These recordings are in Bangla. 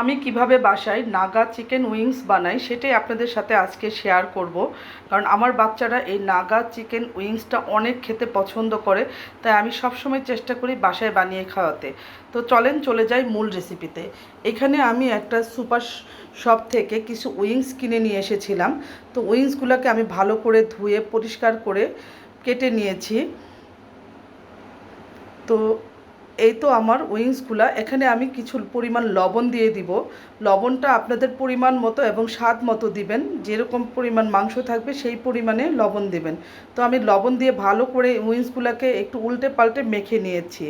আমি কিভাবে বাসায় নাগা চিকেন উইংস বানাই সেটাই আপনাদের সাথে আজকে শেয়ার করব। কারণ আমার বাচ্চারা এই নাগা চিকেন উইংসটা অনেক খেতে পছন্দ করে, তাই আমি সবসময় চেষ্টা করি বাসায় বানিয়ে খাওয়াতে। তো চলেন চলে যাই মূল রেসিপিতে। এখানে আমি একটা সুপার শপ থেকে কিছু উইংস কিনে নিয়ে এসেছিলাম। তো উইংসগুলোকে আমি ভালো করে ধুয়ে পরিষ্কার করে কেটে নিয়েছি। তো এই তো আমার উইংসগুলা। এখানে আমি কিছু পরিমাণ লবণ দিয়ে দিব। লবণটা আপনাদের পরিমাণ মতো এবং স্বাদ মতো দিবেন। যেরকম পরিমাণ মাংস থাকবে সেই পরিমাণে লবণ দিবেন। তো আমি লবণ দিয়ে ভালো করে উইংসগুলোকে একটু উল্টে পাল্টে মেখে নিয়েছি।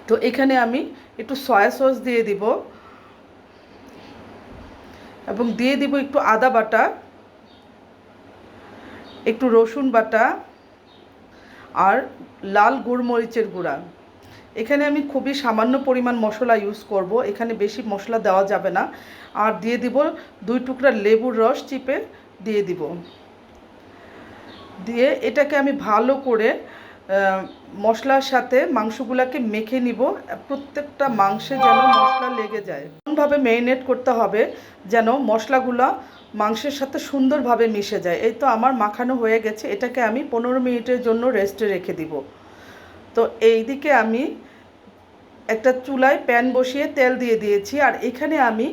তো এখানে আমি একটু সয়া সস দিয়ে দিব এবং দিয়ে দিব একটু আদা বাটা, একটু রসুন বাটা আর লাল গোলমরিচের গুঁড়া। এখানে আমি খুবই সামান্য পরিমাণ মশলা ইউজ করব, এখানে বেশি মশলা দেওয়া যাবে না। আর দিয়ে দিব 2 টুকরা লেবুর রস চিপে দিয়ে দিব। দিয়ে এটাকে আমি ভালো করে মশলার সাথে মাংসগুলোকে মেখে নিব। প্রত্যেকটা মাংসে যেন মশলা লেগে যায়, এমনভাবে ম্যারিনেট করতে হবে যেন মশলাগুলো মাংসের সাথে সুন্দরভাবে মিশে যায়। এই তো আমার মাখানো হয়ে গেছে। এটাকে আমি 15 মিনিটের জন্য রেস্টে রেখে দিব। তো এই দিকে আমি একটা চুলায় প্যান বসিয়ে তেল দিয়ে দিয়েছি। আর এখানে আমি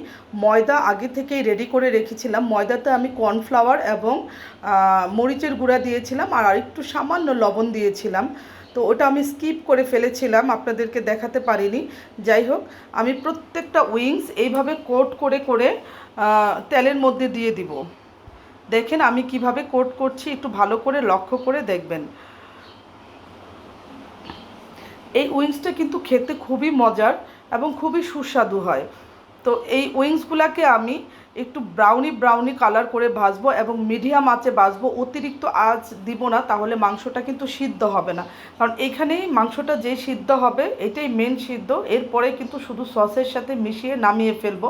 ময়দা আগে থেকেই রেডি করে রেখেছিলাম। ময়দাতে আমি কর্নফ্লাওয়ার এবং মরিচের গুঁড়া দিয়েছিলাম আর একটু সামান্য লবণ দিয়েছিলাম। তো ওটা আমি স্কিপ করে ফেলেছিলাম, আপনাদেরকে দেখাতে পারিনি। যাই হোক, আমি প্রত্যেকটা উইংস এইভাবে কোট করে করে তেলের মধ্যে দিয়ে দিব। দেখেন আমি কিভাবে কোট করছি, একটু ভালো করে লক্ষ্য করে দেখবেন। এই উইংসটা কিন্তু খেতে খুবই মজার এবং খুবই সুস্বাদু হয়। তো এই উইংসগুলোকে আমি একটু ব্রাউনি কালার করে ভাজবো এবং মিডিয়াম আঁচে ভাজবো। অতিরিক্ত আঁচ দিব না, তাহলে মাংসটা কিন্তু সিদ্ধ হবে না। কারণ এইখানেই মাংসটা যে সিদ্ধ হবে এটাই মেন সিদ্ধ। এরপরে কিন্তু শুধু সসের সাথে মিশিয়ে নামিয়ে ফেলবো।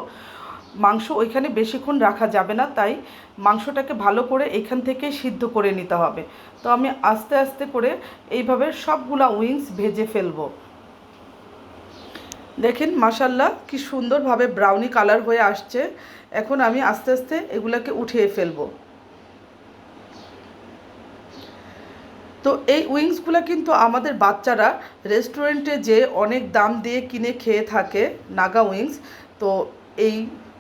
মাংস ওইখানে বেশিক্ষণ রাখা যাবে না, তাই মাংসটাকে ভালো করে এখান থেকে সিদ্ধ করে নিতে হবে। তো আমি আস্তে আস্তে করে এইভাবে সবগুলা উইংস ভেজে ফেলবো। দেখেন মাশাল্লাহ কি সুন্দরভাবে ব্রাউনি কালার হয়ে আসছে। এখন আমি আস্তে আস্তে এগুলাকে উঠিয়ে ফেলবো। তো এই উইংসগুলো কিন্তু আমাদের বাচ্চারা রেস্টুরেন্টে যে অনেক দাম দিয়ে কিনে খেয়ে থাকে, নাগা উইংস। তো এই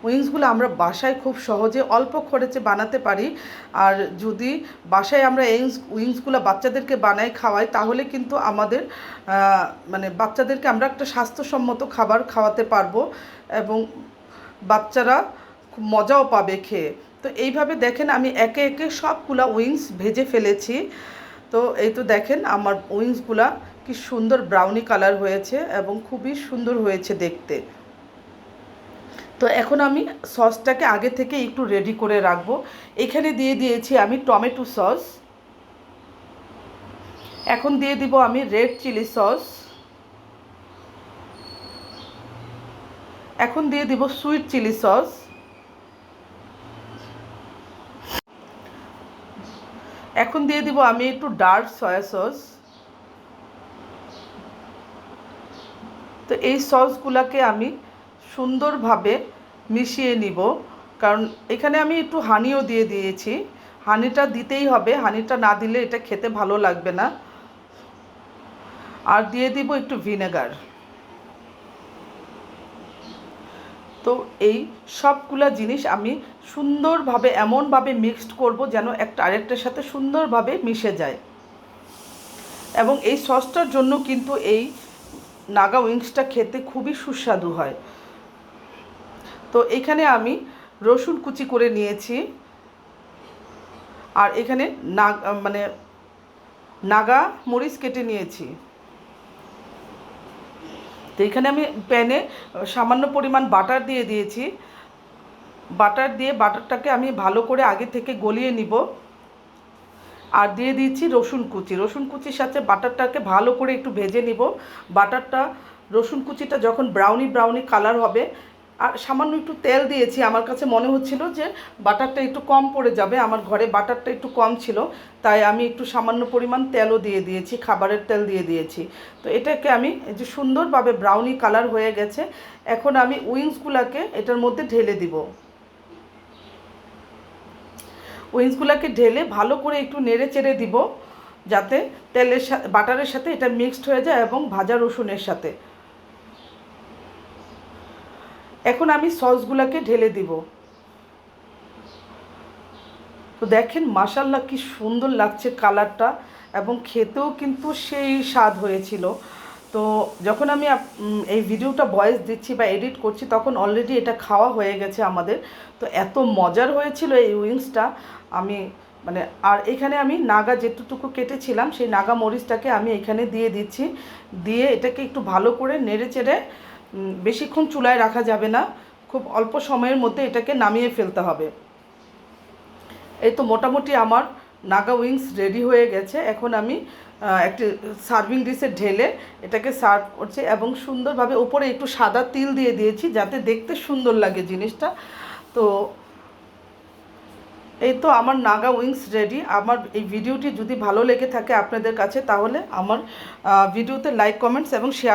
উইংসগুলো আমরা বাসায় খুব সহজে অল্প খরচে বানাতে পারি। আর যদি বাসায় আমরা এই উইংসগুলো বাচ্চাদেরকে বানাই খাওয়াই, তাহলে কিন্তু আমাদের মানে বাচ্চাদেরকে আমরা একটা স্বাস্থ্যসম্মত খাবার খাওয়াতে পারবো এবং বাচ্চারা খুব মজাও পাবে খেয়ে। তো এইভাবে দেখেন আমি একে একে সবগুলা উইংস ভেজে ফেলেছি। তো এই তো দেখেন আমার উইংসগুলা কি সুন্দর ব্রাউনি কালার হয়েছে এবং খুবই সুন্দর হয়েছে দেখতে। তো এখন আমি সসটাকে আগে থেকে একটু রেডি করে রাখবো। এখানে দিয়ে দিয়েছি আমি টমেটো সস, এখন দিয়ে দিব আমি রেড চিলি সস, এখন দিয়ে দিব সুইট চিলি সস, এখন দিয়ে দিব আমি একটু ডার্ক সয়া সস। তো এই সসগুলোকে আমি সুন্দরভাবে মিশিয়ে নিব। কারণ এখানে আমি একটু হানিও দিয়ে দিয়েছি। হানিটা দিতেই হবে, হানিটা না দিলে এটা খেতে ভালো লাগবে না। আর দিয়ে দিব একটু ভিনেগার। তো এই সবগুলা জিনিস আমি সুন্দরভাবে এমনভাবে মিক্সড করব যেন একটা আরেকটার সাথে সুন্দরভাবে মিশে যায়। এবং এই সসটার জন্য কিন্তু এই নাগা উইংসটা খেতে খুবই সুস্বাদু হয়। তো এখানে আমি রসুন কুচি করে নিয়েছি আর এখানে নাগা মরিচ কেটে নিয়েছি। তো এখানে আমি প্যানে সামান্য পরিমাণ বাটার দিয়ে দিয়েছি। বাটার দিয়ে বাটারটাকে আমি ভালো করে আগে থেকে গলিয়ে নিব। আর দিয়ে দিয়েছি রসুন কুচি। রসুন কুচির সাথে বাটারটাকে ভালো করে একটু ভেজে নিব। বাটারটা রসুন কুচিটা যখন ব্রাউনি কালার হবে আর সামান্য একটু তেল দিয়েছি, আমার কাছে মনে হচ্ছিল যে বাটারটা একটু কম পড়ে যাবে, আমার ঘরে বাটারটা একটু কম ছিল, তাই আমি একটু সামান্য পরিমাণ তেলও দিয়ে দিয়েছি, খাবারের তেল দিয়ে দিয়েছি। তো এটাকে আমি এই যে সুন্দরভাবে ব্রাউনি কালার হয়ে গেছে, এখন আমি উইংসগুলোকে এটার মধ্যে ঢেলে দিব। উইংসগুলোকে ঢেলে ভালো করে একটু নেড়ে চেড়ে দিব, যাতে তেলের সাথে বাটারের সাথে এটা মিক্সড হয়ে যায় এবং ভাজা রসুনের সাথে। এখন আমি সসগুলোকে ঢেলে দিব। তো দেখেন মাশাআল্লাহ কি সুন্দর লাগছে কালারটা, এবং খেতেও কিন্তু সেই স্বাদ হয়েছিল। তো যখন আমি এই ভিডিওটা ভয়েস দিচ্ছি বা এডিট করছি, তখন অলরেডি এটা খাওয়া হয়ে গেছে আমাদের। তো এত মজার হয়েছিল এই উইংসটা, আমি মানে, আর এখানে আমি নাগা যেটুকু কেটেছিলাম সেই নাগা মরিচটাকে আমি এখানে দিয়ে দিচ্ছি, দিয়ে এটাকে একটু ভালো করে নেড়ে চেড়ে, বেশিক্ষণ চুলায় রাখা যাবে না, খুব অল্প সময়ের মধ্যে এটাকে নামিয়ে ফেলতে হবে। এই তো মোটামুটি আমার নাগা উইংস রেডি হয়ে গেছে। এখন আমি একটি সার্ভিং ডিশে ঢেলে এটাকে সার্ভ করছি, এবং সুন্দরভাবে উপরে একটু সাদা তিল দিয়ে দিয়েছি যাতে দেখতে সুন্দর লাগে জিনিসটা। তো এই তো আমার নাগা উইংস রেডি। আমার এই ভিডিওটি যদি ভালো লেগে থাকে আপনাদের কাছে, তাহলে আমার ভিডিওতে লাইক, কমেন্টস এবং শেয়ার